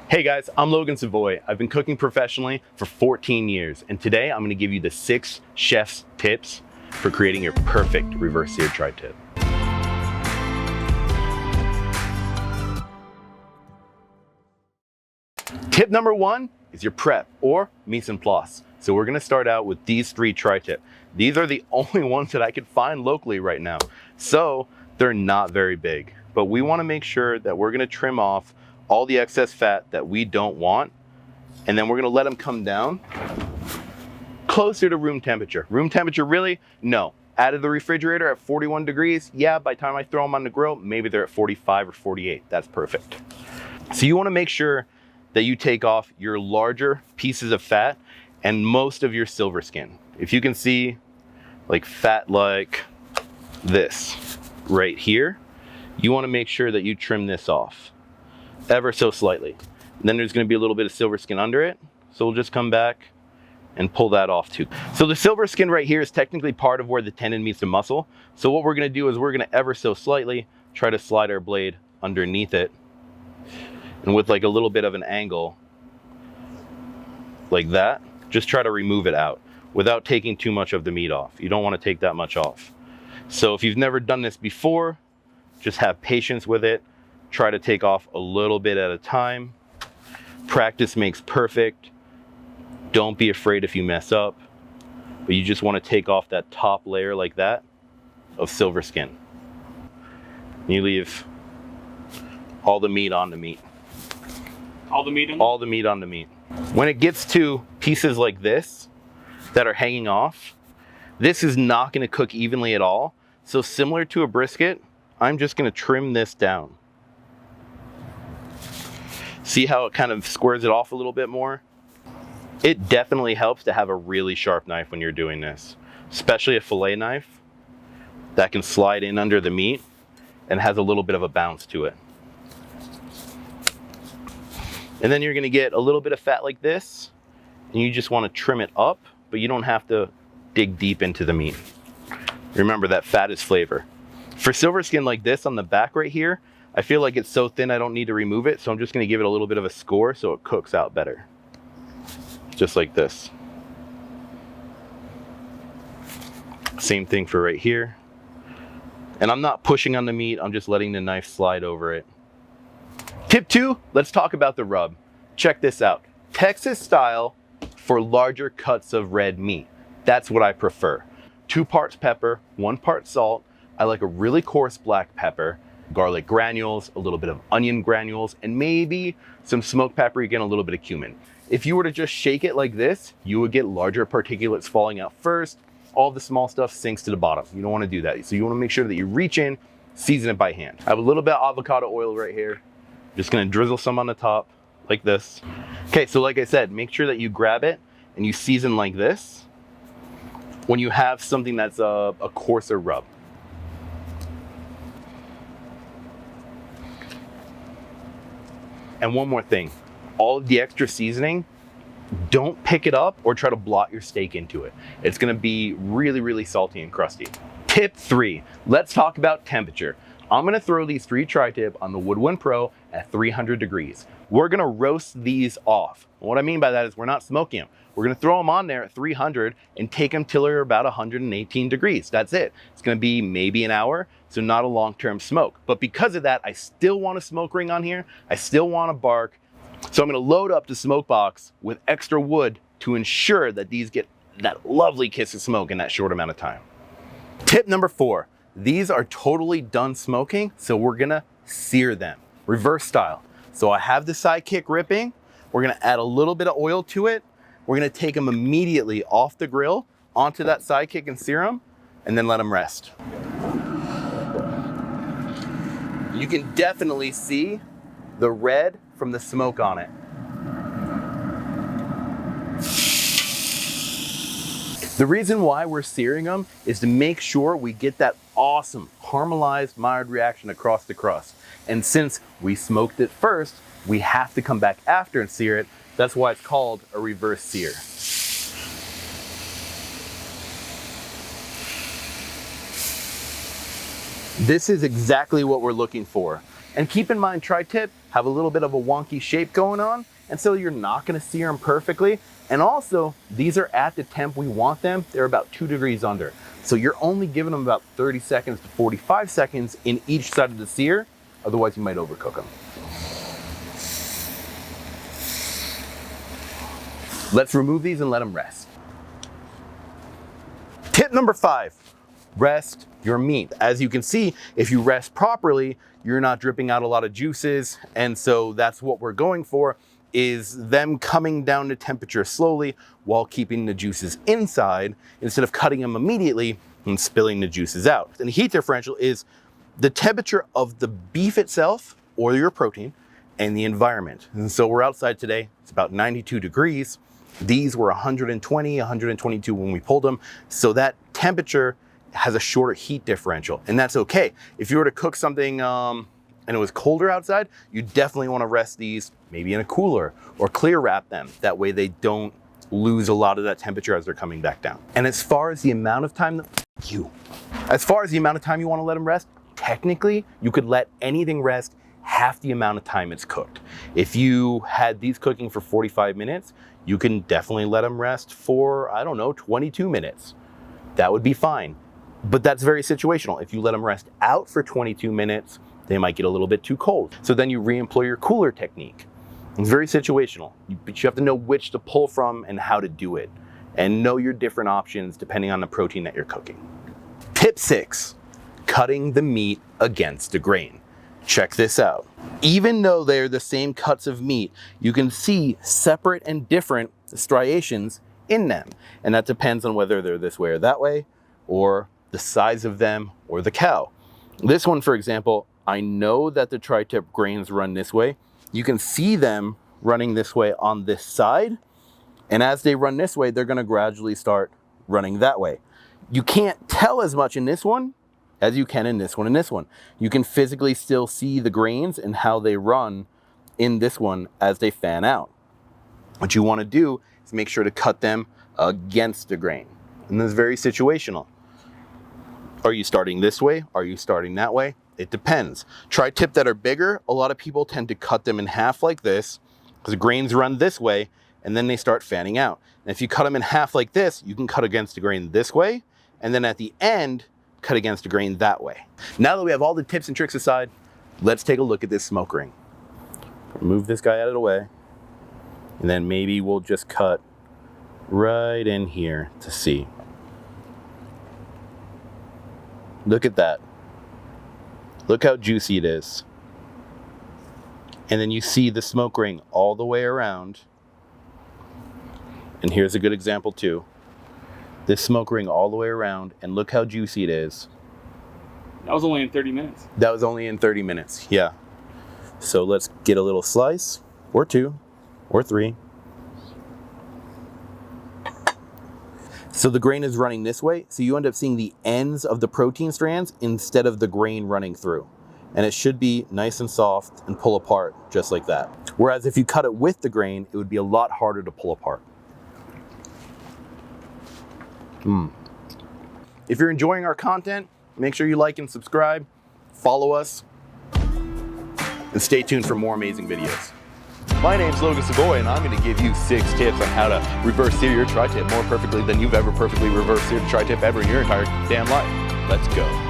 Hey guys, I'm Logan Savoy. I've been cooking professionally for 14 years, and today I'm going to give you the 6 chef's tips for creating your perfect reverse seared tri-tip. Tip number 1 is your prep or mise en place. So we're going to start out with these 3 tri-tip. These are the only ones that I could find locally right now. So they're not very big, but we want to make sure that we're going to trim off all the excess fat that we don't want, and then we're gonna let them come down closer to room temperature. Room temperature, really? No. Out of the refrigerator at 41 degrees, yeah, by the time I throw them on the grill, maybe they're at 45 or 48. That's perfect. So you wanna make sure that you take off your larger pieces of fat and most of your silver skin. If you can see like fat like this right here, you wanna make sure that you trim this off ever so slightly. And then there's going to be a little bit of silver skin under it, so we'll just come back and pull that off too. So the silver skin right here is technically part of where the tendon meets the muscle. So what we're going to do is we're going to ever so slightly try to slide our blade underneath it, and with like a little bit of an angle like that, just try to remove it out without taking too much of the meat off. You don't want to take that much off. So if you've never done this before, just have patience with it. Try to take off a little bit at a time. Practice makes perfect. Don't be afraid if you mess up, but you just want to take off that top layer like that of silver skin. You leave all the meat on the meat. All the meat on? All the meat on the meat. When it gets to pieces like this that are hanging off, this is not going to cook evenly at all. So similar to a brisket, I'm just going to trim this down. See how it kind of squares it off a little bit more? It definitely helps to have a really sharp knife when you're doing this, especially a fillet knife that can slide in under the meat and has a little bit of a bounce to it. And then you're gonna get a little bit of fat like this, and you just wanna trim it up, but you don't have to dig deep into the meat. Remember that fat is flavor. For silver skin like this on the back right here, I feel like it's so thin I don't need to remove it, so I'm just gonna give it a little bit of a score so it cooks out better. Just like this. Same thing for right here. And I'm not pushing on the meat, I'm just letting the knife slide over it. Tip 2, let's talk about the rub. Check this out. Texas style for larger cuts of red meat. That's what I prefer. 2 parts pepper, 1 part salt. I like a really coarse black pepper, garlic granules, a little bit of onion granules, and maybe some smoked paprika and a little bit of cumin. If you were to just shake it like this, you would get larger particulates falling out first. All the small stuff sinks to the bottom. You don't want to do that. So you want to make sure that you reach in, season it by hand. I have a little bit of avocado oil right here. Just going to drizzle some on the top like this. Okay, so like I said, make sure that you grab it and you season like this when you have something that's a coarser rub. And one more thing, all of the extra seasoning, don't pick it up or try to blot your steak into it. It's gonna be really, really salty and crusty. Tip 3, let's talk about temperature. I'm gonna throw these 3 tri-tip on the Woodwind Pro at 300 degrees. We're gonna roast these off. What I mean by that is we're not smoking them. We're gonna throw them on there at 300 and take them till they're about 118 degrees. That's it. It's gonna be maybe an hour, so not a long-term smoke. But because of that, I still want a smoke ring on here. I still want a bark. So I'm gonna load up the smoke box with extra wood to ensure that these get that lovely kiss of smoke in that short amount of time. Tip number 4, these are totally done smoking, so we're gonna sear them, reverse style. So I have the sidekick ripping. We're gonna add a little bit of oil to it. We're gonna take them immediately off the grill onto that sidekick and sear them, and then let them rest. You can definitely see the red from the smoke on it. The reason why we're searing them is to make sure we get that awesome caramelized Maillard reaction across the crust. And since we smoked it first, we have to come back after and sear it. That's why it's called a reverse sear. This is exactly what we're looking for. And keep in mind, tri-tip have a little bit of a wonky shape going on, and so you're not gonna sear them perfectly. And also, these are at the temp we want them. They're about 2 degrees under. So you're only giving them about 30 seconds to 45 seconds in each side of the sear, otherwise you might overcook them. Let's remove these and let them rest. Tip number 5, rest your meat. As you can see, if you rest properly, you're not dripping out a lot of juices. And so that's what we're going for, is them coming down to temperature slowly while keeping the juices inside instead of cutting them immediately and spilling the juices out. And the heat differential is the temperature of the beef itself or your protein and the environment. And so we're outside today, it's about 92 degrees. These were 120, 122 when we pulled them. So that temperature has a shorter heat differential, and that's okay. If you were to cook something and it was colder outside, you definitely want to rest these maybe in a cooler or clear wrap them. That way they don't lose a lot of that temperature as they're coming back down. And as far as the amount of time you want to let them rest, technically you could let anything rest half the amount of time it's cooked. If you had these cooking for 45 minutes, you can definitely let them rest for, I don't know, 22 minutes. That would be fine. But that's very situational. If you let them rest out for 22 minutes, they might get a little bit too cold. So then you re-employ your cooler technique. It's very situational, but you have to know which to pull from and how to do it, and know your different options depending on the protein that you're cooking. Tip 6, cutting the meat against the grain. Check this out. Even though they're the same cuts of meat, you can see separate and different striations in them. And that depends on whether they're this way or that way, or the size of them, or the cow. This one, for example, I know that the tri-tip grains run this way. You can see them running this way on this side. And as they run this way, they're gonna gradually start running that way. You can't tell as much in this one as you can in this one and this one. You can physically still see the grains and how they run in this one as they fan out. What you wanna do is make sure to cut them against the grain. And this is very situational. Are you starting this way? Are you starting that way? It depends. Tri-tip that are bigger, a lot of people tend to cut them in half like this, because the grains run this way, and then they start fanning out. And if you cut them in half like this, you can cut against the grain this way, and then at the end, cut against the grain that way. Now that we have all the tips and tricks aside, let's take a look at this smoke ring. Move this guy out of the way, and then maybe we'll just cut right in here to see. Look at that. Look how juicy it is. And then you see the smoke ring all the way around. And here's a good example too. This smoke ring all the way around, and look how juicy it is. That was only in 30 minutes. That was only in 30 minutes, yeah. So let's get a little slice, or 2, or 3. So the grain is running this way, so you end up seeing the ends of the protein strands instead of the grain running through. And it should be nice and soft and pull apart just like that. Whereas if you cut it with the grain, it would be a lot harder to pull apart. If you're enjoying our content, make sure you like and subscribe, follow us, and stay tuned for more amazing videos. My name's Logan and I'm gonna give you 6 tips on how to reverse sear your tri-tip more perfectly than you've ever perfectly reverse seared a tri-tip ever in your entire damn life. Let's go.